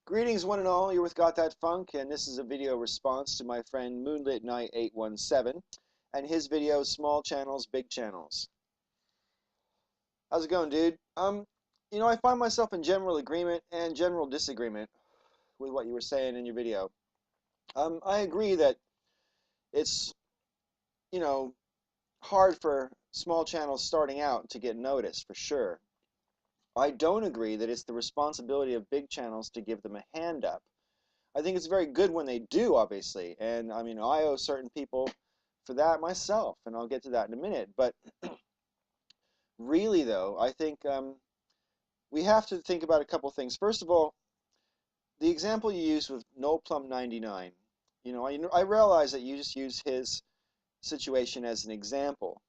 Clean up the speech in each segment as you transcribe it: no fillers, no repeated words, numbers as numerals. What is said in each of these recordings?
Greetings one and all, you're with Got That Funk, and this is a video response to my friend Moonlit Knight 817 and his video Small Channels, Big Channels. How's it going, dude? I find myself in general agreement and general disagreement with what you were saying in your video. I agree that it's, you know, hard for small channels starting out to get noticed, for sure. I don't agree that it's the responsibility of big channels to give them a hand up. I think it's very good when they do, obviously, and I mean, I owe certain people for that myself, and I'll get to that in a minute. But really, though, I think we have to think about a couple things. First of all, the example you used with No Plum 99, I realize that you just use his situation as an example,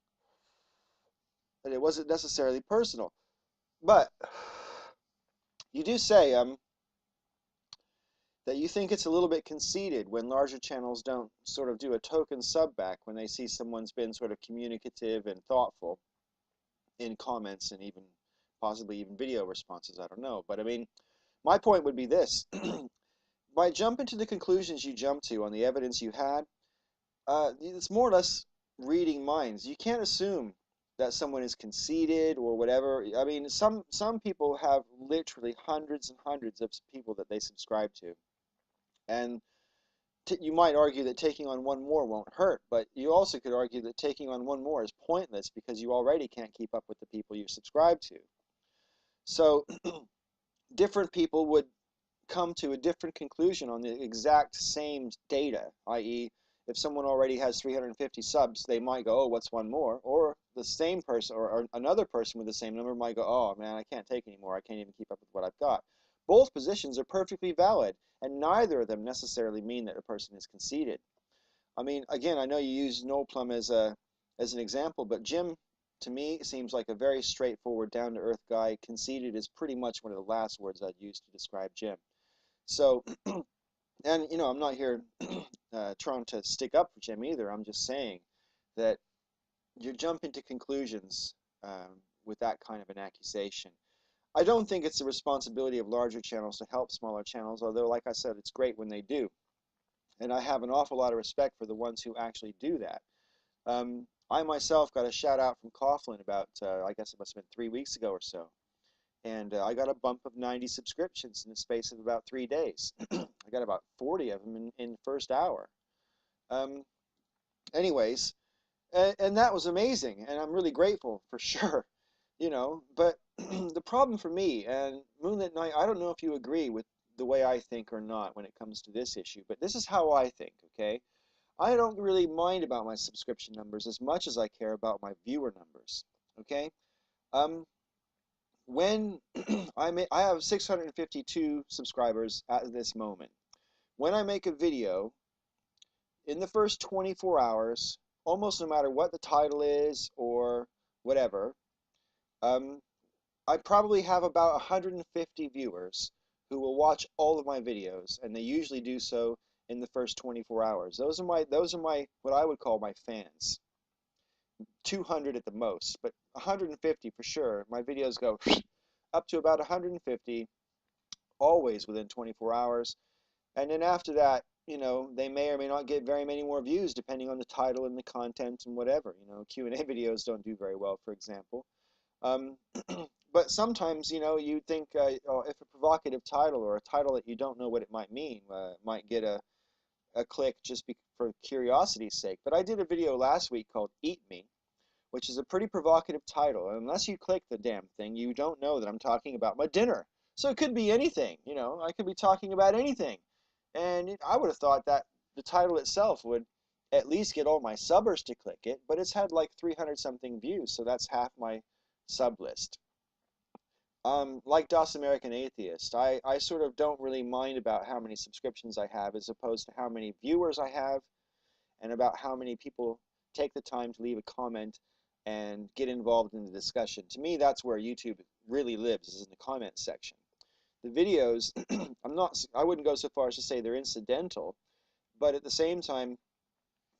that it wasn't necessarily personal. But you do say that you think it's a little bit conceited when larger channels don't sort of do a token sub back when they see someone's been sort of communicative and thoughtful in comments and even possibly even video responses. I don't know. But I mean, my point would be this. By jumping to the conclusions you jump to on the evidence you had, it's more or less reading minds. You can't assume that someone is conceited or whatever. I mean, some people have literally hundreds and hundreds of people that they subscribe to. And you might argue that taking on one more won't hurt, but you also could argue that taking on one more is pointless because you already can't keep up with the people you subscribe to. So different people would come to a different conclusion on the exact same data, i.e., if someone already has 350 subs, they might go, oh, what's one more? Or the same person or another person with the same number might go, oh, man, I can't take anymore. I can't even keep up with what I've got. Both positions are perfectly valid, and neither of them necessarily mean that a person is conceited. I mean, again, I know you use No Plum as an example, but Jim, to me, seems like a very straightforward, down-to-earth guy. Conceited is pretty much one of the last words I'd use to describe Jim. So, and I'm not here trying to stick up for Jim either. I'm just saying that you're jumping to conclusions with that kind of an accusation. I don't think it's the responsibility of larger channels to help smaller channels, although, like I said, it's great when they do. And I have an awful lot of respect for the ones who actually do that. I myself got a shout out from Coughlin about, I guess it must have been 3 weeks ago or so. And I got a bump of 90 subscriptions in the space of about 3 days. I got about 40 of them in the first hour. Anyways, and that was amazing, and I'm really grateful for sure, but the problem for me, and Moonlit Knight, I don't know if you agree with the way I think or not when it comes to this issue, but this is how I think, okay? I don't really mind about my subscription numbers as much as I care about my viewer numbers, okay? When I have 652 subscribers at this moment. When I make a video, in the first 24 hours, almost no matter what the title is or whatever, I probably have about 150 viewers who will watch all of my videos, and they usually do so in the first 24 hours. Those are my what I would call my fans. 200 at the most, but 150 for sure. My videos go up to about 150, always within 24 hours. And then after that, they may or may not get very many more views depending on the title and the content and whatever. Q&A videos don't do very well, for example. But sometimes, you think oh, if a provocative title or a title that you don't know what it might mean might get a click just for curiosity's sake. But I did a video last week called Eat Me, which is a pretty provocative title. And unless you click the damn thing, you don't know that I'm talking about my dinner. So it could be anything, I could be talking about anything. And I would have thought that the title itself would at least get all my subbers to click it, but it's had like 300 something views, so that's half my sub list. Like DOS American Atheist, I sort of don't really mind about how many subscriptions I have as opposed to how many viewers I have and about how many people take the time to leave a comment and get involved in the discussion. To me, that's where YouTube really lives, is in the comment section. The videos, I wouldn't go so far as to say they're incidental, but at the same time,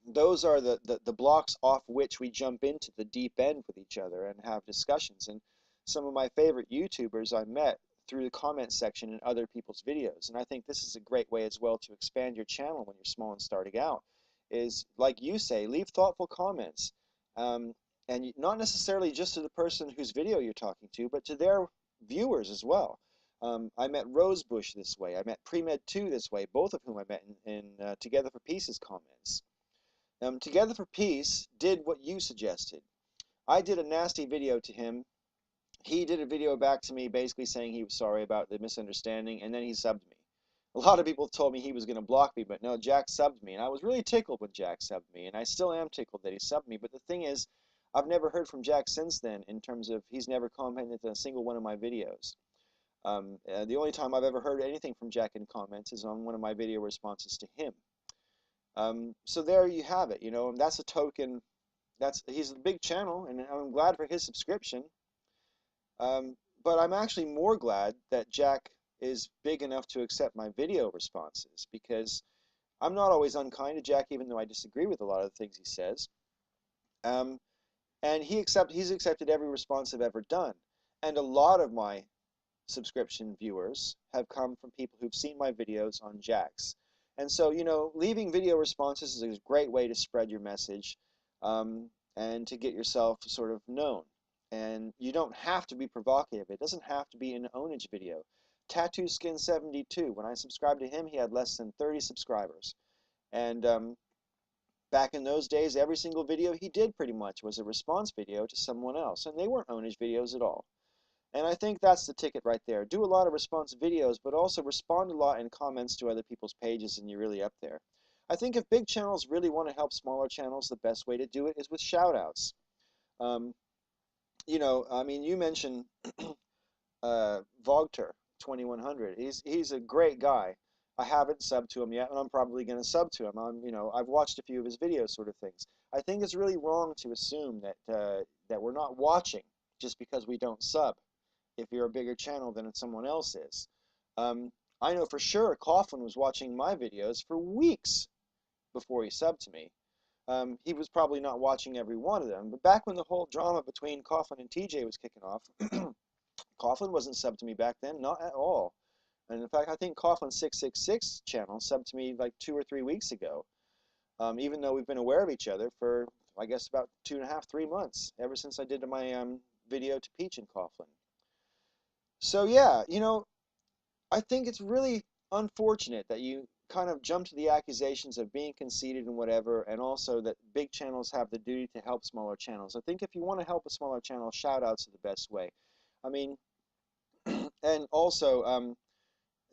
those are the blocks off which we jump into the deep end with each other and have discussions. And some of my favorite YouTubers I met through the comment section in other people's videos. And I think this is a great way as well to expand your channel when you're small and starting out, is like you say, leave thoughtful comments. Um, and not necessarily just to the person whose video you're talking to, but to their viewers as well. I met Rosebush this way. I met Premed2 this way, both of whom I met in Together for Peace's comments. Together for Peace did what you suggested. I did a nasty video to him. He did a video back to me basically saying he was sorry about the misunderstanding, and then he subbed me. A lot of people told me he was going to block me, but no, Jack subbed me, and I was really tickled when Jack subbed me, and I still am tickled that he subbed me. But the thing is, I've never heard from Jack since then, in terms of he's never commented on a single one of my videos. The only time I've ever heard anything from Jack in comments is on one of my video responses to him. So there you have it, and that's a token. He's a big channel, and I'm glad for his subscription. But I'm actually more glad that Jack is big enough to accept my video responses, because I'm not always unkind to Jack, even though I disagree with a lot of the things he says. And he's accepted every response I've ever done. And a lot of my subscription viewers have come from people who've seen my videos on Jack's. And so, leaving video responses is a great way to spread your message, and to get yourself sort of known. And you don't have to be provocative. It doesn't have to be an ownage video. Tattoo Skin 72, when I subscribed to him, he had less than 30 subscribers. And back in those days, every single video he did pretty much was a response video to someone else, and they weren't ownage videos at all. And I think that's the ticket right there. Do a lot of response videos, but also respond a lot in comments to other people's pages, and you're really up there. I think if big channels really want to help smaller channels, the best way to do it is with shout-outs. I mean, you mentioned Vogter 2100. He's a great guy. I haven't subbed to him yet, and I'm probably going to sub to him. I've watched a few of his videos, sort of things. I think it's really wrong to assume that we're not watching just because we don't sub, if you're a bigger channel than someone else is. I know for sure Coughlin was watching my videos for weeks before he subbed to me. He was probably not watching every one of them, but back when the whole drama between Coughlin and TJ was kicking off, Coughlin wasn't subbed to me back then, not at all. And in fact, I think Coughlin 666 channel subbed to me like 2 or 3 weeks ago, even though we've been aware of each other for, I guess, about 2.5, 3 months, ever since I did my video to Peach and Coughlin. So yeah, I think it's really unfortunate that you kind of jump to the accusations of being conceited and whatever, and also that big channels have the duty to help smaller channels. I think if you want to help a smaller channel, shout-outs are the best way. I mean, and also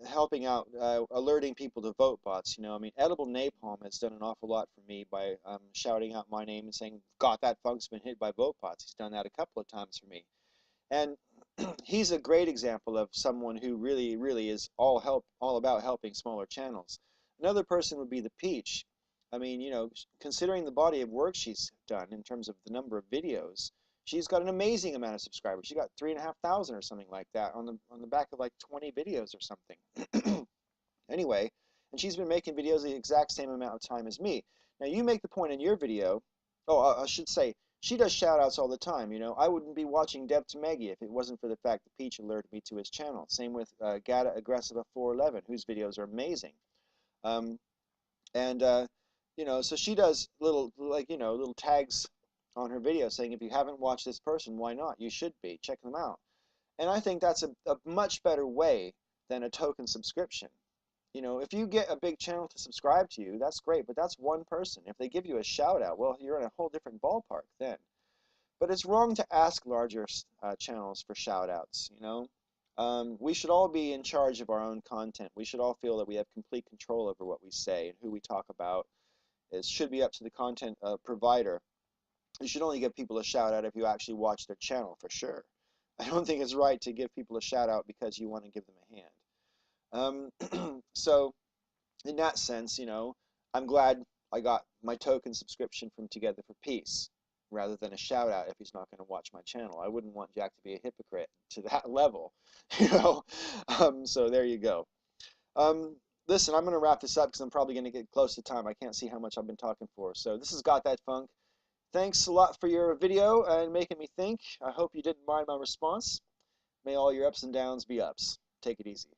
helping out, alerting people to vote bots. I mean, Edible Napalm has done an awful lot for me by shouting out my name and saying, "Gothatfunk's been hit by vote bots." He's done that a couple of times for me. And he's a great example of someone who really, really is all about helping smaller channels. Another person would be the Peach. I mean, considering the body of work she's done in terms of the number of videos, she's got an amazing amount of subscribers. She got 3,500 or something like that on the back of like 20 videos or something. Anyway, and she's been making videos the exact same amount of time as me. Now, you make the point in your video. Oh, I should say, she does shout-outs all the time. I wouldn't be watching Dev to Maggie if it wasn't for the fact that Peach alerted me to his channel. Same with Gata Aggressiva 411, whose videos are amazing. So she does little tags on her video saying, if you haven't watched this person, why not? You should be. Check them out. And I think that's a much better way than a token subscription. If you get a big channel to subscribe to you, that's great, but that's one person. If they give you a shout out, well, you're in a whole different ballpark then. But it's wrong to ask larger channels for shout outs, we should all be in charge of our own content. We should all feel that we have complete control over what we say and who we talk about. It should be up to the content provider. You should only give people a shout out if you actually watch their channel, for sure. I don't think it's right to give people a shout out because you want to give them a hand. So in that sense, I'm glad I got my token subscription from Together for Peace rather than a shout out if he's not going to watch my channel. I wouldn't want Jack to be a hypocrite to that level, so there you go. Listen, I'm going to wrap this up because I'm probably going to get close to time. I can't see how much I've been talking for. So this has Got That Funk. Thanks a lot for your video and making me think. I hope you didn't mind my response. May all your ups and downs be ups. Take it easy.